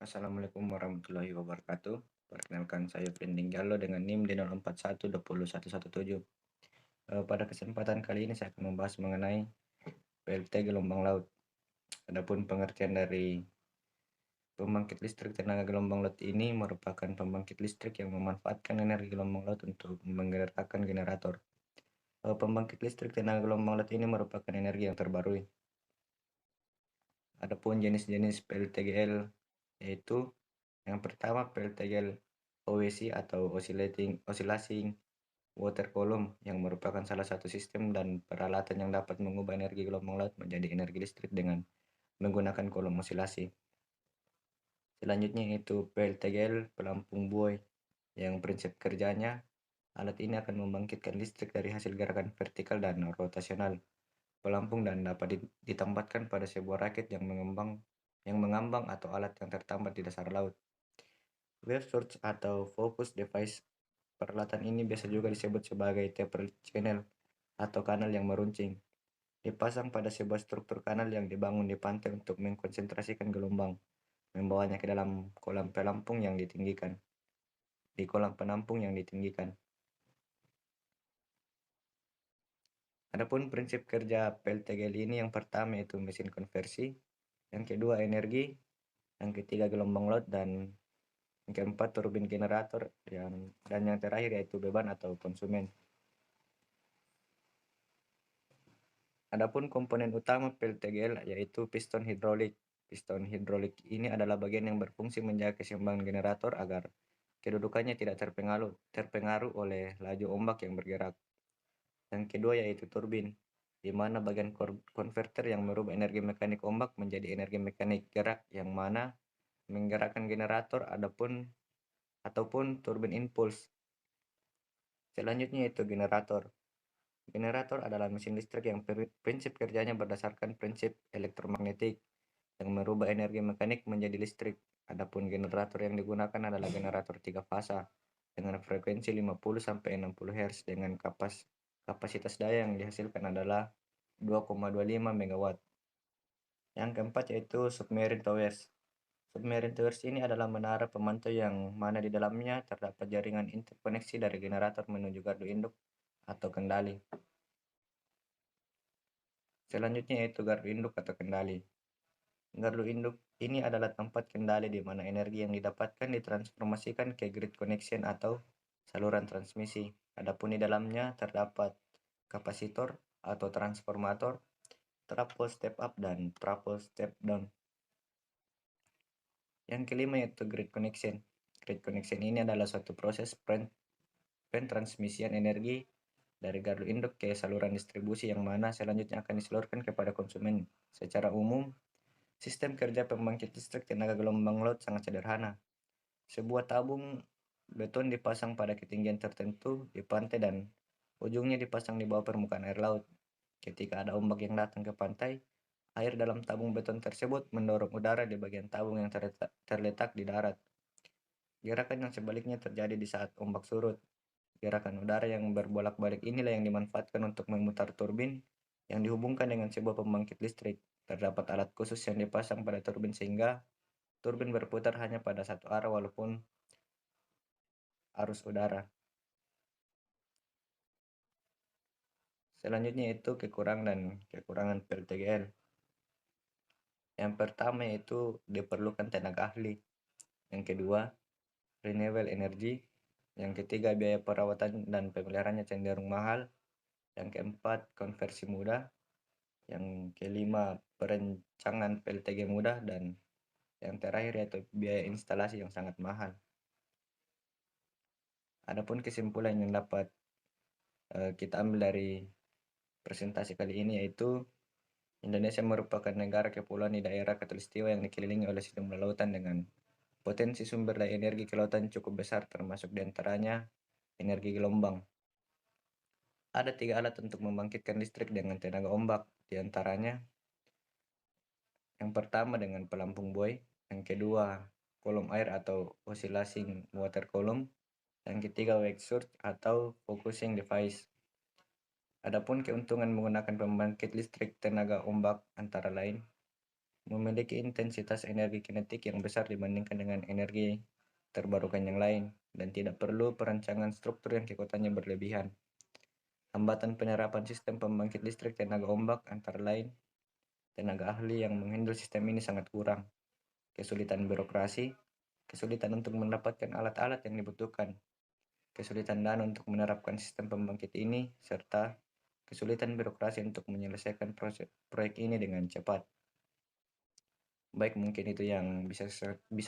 Assalamualaikum warahmatullahi wabarakatuh. Perkenalkan saya Fending Jallo dengan NIM di 04120117. Pada kesempatan kali ini saya akan membahas mengenai PLT gelombang laut. Adapun pengertian dari pembangkit listrik tenaga gelombang laut ini merupakan pembangkit listrik yang memanfaatkan energi gelombang laut untuk menggerakkan generator. Pembangkit listrik tenaga gelombang laut ini merupakan energi yang terbarukan. Adapun jenis-jenis PLTGL yaitu yang pertama PLTGL OWC atau Oscillating Water Column yang merupakan salah satu sistem dan peralatan yang dapat mengubah energi gelombang laut menjadi energi listrik dengan menggunakan kolom osilasi. Selanjutnya yaitu PLTGL pelampung buoy yang prinsip kerjanya alat ini akan membangkitkan listrik dari hasil gerakan vertikal dan rotasional pelampung dan dapat ditempatkan pada sebuah rakit yang mengambang atau alat yang tertambat di dasar laut. Wave source atau focus device. Peralatan ini biasa juga disebut sebagai taper channel atau kanal yang meruncing. Dipasang pada sebuah struktur kanal yang dibangun di pantai untuk mengkonsentrasikan gelombang, membawanya ke dalam kolam penampung yang ditinggikan. Adapun prinsip kerja PLTGL ini yang pertama yaitu mesin konversi, yang kedua energi, yang ketiga gelombang laut, dan yang keempat turbin generator, dan yang terakhir yaitu beban atau konsumen. Adapun komponen utama PLTGL yaitu piston hidrolik. Piston hidrolik ini adalah bagian yang berfungsi menjaga keseimbangan generator agar kedudukannya tidak terpengaruh oleh laju ombak yang bergerak. Yang kedua yaitu turbin, di mana bagian konverter yang merubah energi mekanik ombak menjadi energi mekanik gerak yang mana menggerakkan generator ataupun turbin impuls. Selanjutnya yaitu generator. Generator adalah mesin listrik yang prinsip kerjanya berdasarkan prinsip elektromagnetik yang merubah energi mekanik menjadi listrik. Adapun generator yang digunakan adalah generator 3 fasa dengan frekuensi 50 sampai 60 Hz dengan kapasitas daya yang dihasilkan adalah 2,25 MW. Yang keempat yaitu submarine towers. Submarine towers ini adalah menara pemantau yang mana di dalamnya terdapat jaringan interkoneksi dari generator menuju gardu induk atau kendali. Selanjutnya yaitu gardu induk atau kendali. Gardu induk ini adalah tempat kendali di mana energi yang didapatkan ditransformasikan ke grid connection atau saluran transmisi. Adapun di dalamnya terdapat kapasitor atau transformator, trafo step up dan trafo step down. Yang kelima yaitu grid connection. Grid connection ini adalah suatu proses pentransmisian energi dari gardu induk ke saluran distribusi yang mana selanjutnya akan disalurkan kepada konsumen. Secara umum, sistem kerja pembangkit listrik tenaga gelombang laut sangat sederhana. Sebuah tabung beton dipasang pada ketinggian tertentu di pantai dan ujungnya dipasang di bawah permukaan air laut. Ketika ada ombak yang datang ke pantai, air dalam tabung beton tersebut mendorong udara di bagian tabung yang terletak di darat. Gerakan yang sebaliknya terjadi di saat ombak surut. Gerakan udara yang berbolak-balik inilah yang dimanfaatkan untuk memutar turbin yang dihubungkan dengan sebuah pembangkit listrik. Terdapat alat khusus yang dipasang pada turbin sehingga turbin berputar hanya pada satu arah walaupun arus udara. Selanjutnya itu kekurangan PLTGL. Yang pertama yaitu diperlukan tenaga ahli. Yang kedua, renewable energy. Yang ketiga, biaya perawatan dan pemeliharaannya cenderung mahal. Yang keempat, konversi mudah. Yang kelima, perencanaan PLTG mudah. Dan yang terakhir yaitu biaya instalasi yang sangat mahal. Adapun kesimpulan yang dapat kita ambil dari presentasi kali ini yaitu Indonesia merupakan negara kepulauan di daerah khatulistiwa yang dikelilingi oleh sejumlah lautan dengan potensi sumber daya energi kelautan cukup besar, termasuk diantaranya energi gelombang. Ada 3 alat untuk membangkitkan listrik dengan tenaga ombak, diantaranya yang pertama dengan pelampung buoy, yang kedua kolom air atau oscillating water column, yang ketiga wake source atau focusing device. Adapun keuntungan menggunakan pembangkit listrik tenaga ombak antara lain memiliki intensitas energi kinetik yang besar dibandingkan dengan energi terbarukan yang lain, dan tidak perlu perancangan struktur yang kekuatannya berlebihan. Hambatan penerapan sistem pembangkit listrik tenaga ombak antara lain, tenaga ahli yang menghandle sistem ini sangat kurang, kesulitan birokrasi, kesulitan untuk mendapatkan alat-alat yang dibutuhkan, kesulitan dana untuk menerapkan sistem pembangkit ini, serta kesulitan birokrasi untuk menyelesaikan proyek ini dengan cepat. Baik, mungkin itu yang bisa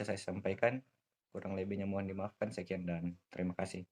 saya sampaikan. Kurang lebihnya mohon dimaafkan. Sekian dan terima kasih.